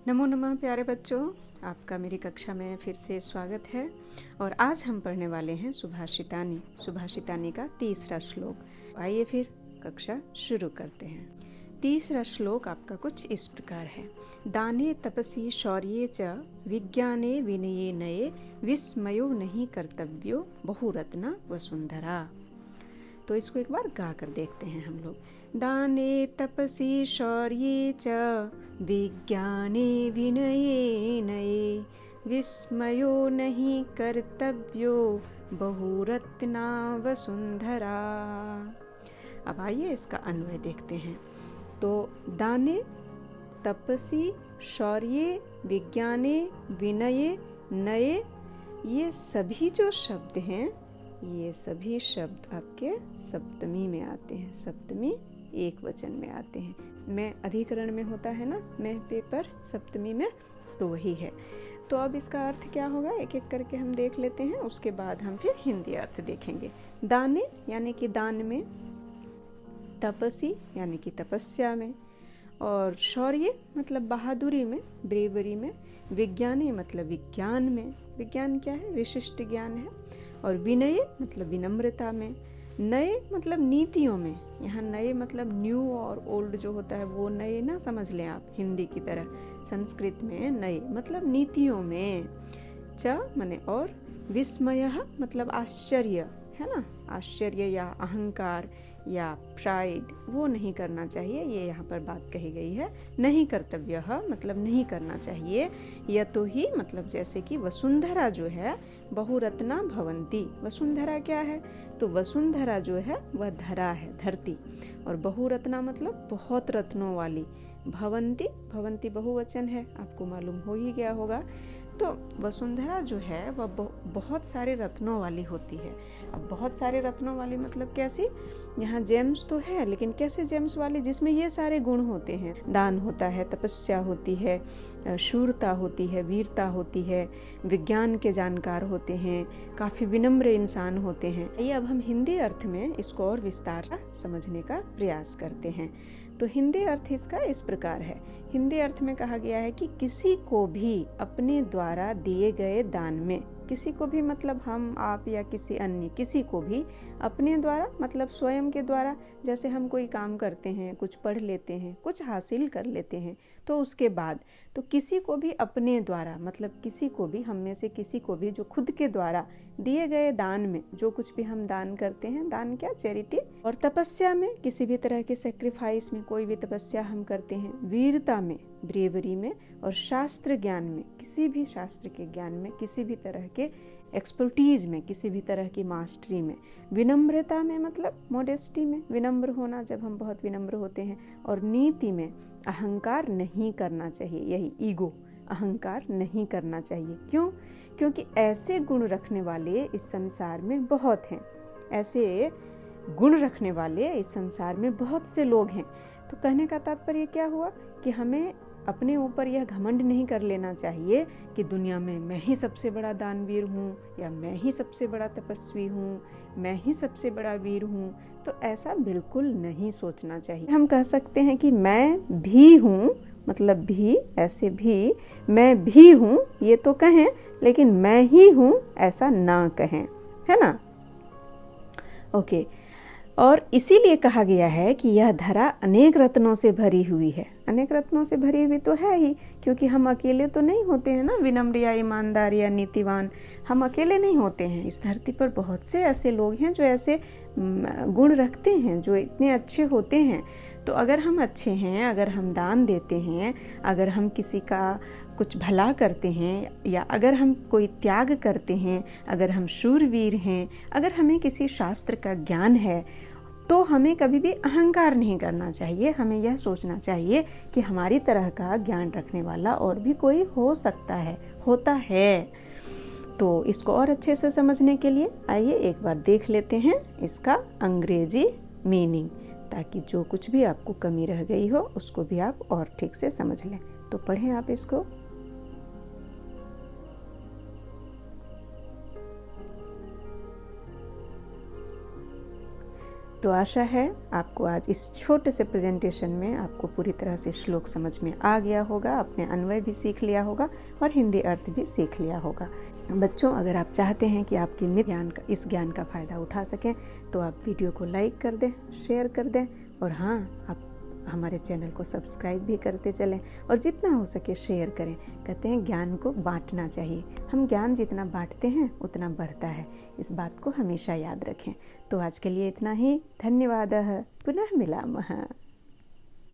नमो नमः प्यारे बच्चों, आपका मेरी कक्षा में फिर से स्वागत है। और आज हम पढ़ने वाले हैं सुभाषितानी का तीसरा श्लोक। आइए फिर कक्षा शुरू करते हैं। तीसरा श्लोक आपका कुछ इस प्रकार है। दाने तपसी शौर्ये च विज्ञाने विनये नये विस्मयो नहीं कर्तव्यो बहुरत्ना वसुंधरा। तो इसको एक बार गा कर देखते हैं हम लोग। दाने तपसी शौर्ये च विज्ञाने विनये नये विस्मयो नहीं कर्तव्यो बहुरत्ना वसुंधरा। अब आइए इसका अन्वय देखते हैं। तो दाने तपसी शौर्ये विज्ञाने विनये नये, ये सभी जो शब्द हैं, ये सभी शब्द आपके सप्तमी में आते हैं। सप्तमी एक वचन में आते हैं। मैं अधिकरण में होता है ना, मैं पेपर सप्तमी में, तो वही है। तो अब इसका अर्थ क्या होगा एक एक करके हम देख लेते हैं, उसके बाद हम फिर हिंदी अर्थ देखेंगे। दाने यानी कि दान में, तपसी यानी कि तपस्या में, और शौर्य मतलब बहादुरी में, ब्रेवरी में, विज्ञाने मतलब विज्ञान में। विज्ञान क्या है? विशिष्ट ज्ञान है। और विनय मतलब विनम्रता में, नए मतलब नीतियों में। यहाँ नए मतलब न्यू और ओल्ड जो होता है वो नए ना समझ लें आप, हिंदी की तरह। संस्कृत में नए मतलब नीतियों में। च माने और, विस्मय मतलब आश्चर्य है ना, आश्चर्य या अहंकार या प्राइड, वो नहीं करना चाहिए। ये यहाँ पर बात कही गई है। नहीं कर्तव्य मतलब नहीं करना चाहिए। यतो ही मतलब जैसे कि वसुंधरा जो है बहुरत्ना भवंती। वसुंधरा क्या है? तो वसुंधरा जो है वह धरा है, धरती। और बहुरत्ना मतलब बहुत रत्नों वाली। भवंती, भवंती बहुवचन है, आपको मालूम हो ही गया होगा। तो वसुंधरा जो है वह बहुत सारे रत्नों वाली होती है। अब बहुत सारे रत्नों वाली मतलब कैसी? यहाँ जेम्स तो है, लेकिन कैसे जेम्स वाली? जिसमें ये सारे गुण होते हैं। दान होता है, तपस्या होती है, शूरता होती है, वीरता होती है, विज्ञान के जानकार होते हैं, काफ़ी विनम्र इंसान होते हैं। ये अब हम हिंदी अर्थ में इसको और विस्तार से समझने का प्रयास करते हैं। तो हिंदी अर्थ इसका इस प्रकार है। हिंदी अर्थ में कहा गया है कि किसी को भी अपने द्वारा दिए गए दान में, किसी को भी मतलब हम, आप या किसी अन्य, किसी को भी अपने द्वारा मतलब स्वयं के द्वारा, जैसे हम कोई काम करते हैं, कुछ पढ़ लेते हैं, कुछ हासिल कर लेते हैं, तो उसके बाद तो किसी को भी अपने द्वारा मतलब किसी को भी, हम में से किसी को भी जो खुद के द्वारा दिए गए दान में, जो कुछ भी हम दान करते हैं, दान क्या? चैरिटी। और तपस्या में, किसी भी तरह के सेक्रीफाइस में कोई भी तपस्या हम करते हैं, वीरता में, ब्रेवरी में, और शास्त्र ज्ञान में, किसी भी शास्त्र के ज्ञान में, किसी भी तरह के एक्सपर्टीज में, किसी भी तरह की मास्टरी में, विनम्रता में मतलब मोडेस्टी में, विनम्र होना, जब हम बहुत विनम्र होते हैं, और नीति में अहंकार नहीं करना चाहिए। यही ईगो, अहंकार नहीं करना चाहिए। क्यों? क्योंकि ऐसे गुण रखने वाले इस संसार में बहुत हैं। ऐसे गुण रखने वाले इस संसार में बहुत से लोग हैं। तो कहने का तात्पर्य क्या हुआ कि हमें अपने ऊपर यह घमंड नहीं कर लेना चाहिए कि दुनिया में मैं ही सबसे बड़ा दानवीर हूँ, या मैं ही सबसे बड़ा तपस्वी हूँ, मैं ही सबसे बड़ा वीर हूँ। तो ऐसा बिल्कुल नहीं सोचना चाहिए। हम कह सकते हैं कि मैं भी हूँ, मतलब भी, ऐसे भी, मैं भी हूँ ये तो कहें, लेकिन मैं ही हूँ ऐसा ना कहें, है ना। ओके। और इसीलिए कहा गया है कि यह धरा अनेक रत्नों से भरी हुई है। अनेक रत्नों से भरी हुई तो है ही, क्योंकि हम अकेले तो नहीं होते हैं ना, विनम्र या ईमानदार या नीतिवान। हम अकेले नहीं होते हैं। इस धरती पर बहुत से ऐसे लोग हैं जो ऐसे गुण रखते हैं, जो इतने अच्छे होते हैं। तो अगर हम अच्छे हैं, अगर हम दान देते हैं, अगर हम किसी का कुछ भला करते हैं, या अगर हम कोई त्याग करते हैं, अगर हम शूरवीर हैं, अगर हमें किसी शास्त्र का ज्ञान है, तो हमें कभी भी अहंकार नहीं करना चाहिए। हमें यह सोचना चाहिए कि हमारी तरह का ज्ञान रखने वाला और भी कोई हो सकता है, होता है। तो इसको और अच्छे से समझने के लिए आइए एक बार देख लेते हैं इसका अंग्रेजी मीनिंग, ताकि जो कुछ भी आपको कमी रह गई हो उसको भी आप और ठीक से समझ लें। तो पढ़ें आप इसको। तो आशा है आपको आज इस छोटे से प्रेजेंटेशन में आपको पूरी तरह से श्लोक समझ में आ गया होगा, आपने अन्वय भी सीख लिया होगा और हिंदी अर्थ भी सीख लिया होगा। बच्चों, अगर आप चाहते हैं कि आपके इस ज्ञान का फ़ायदा उठा सकें तो आप वीडियो को लाइक कर दें, शेयर कर दें और हाँ, आप हमारे चैनल को सब्सक्राइब भी करते चलें और जितना हो सके शेयर करें। कहते हैं ज्ञान को बांटना चाहिए, हम ज्ञान जितना बांटते हैं उतना बढ़ता है। इस बात को हमेशा याद रखें। तो आज के लिए इतना ही। धन्यवाद। पुनः मिलामः।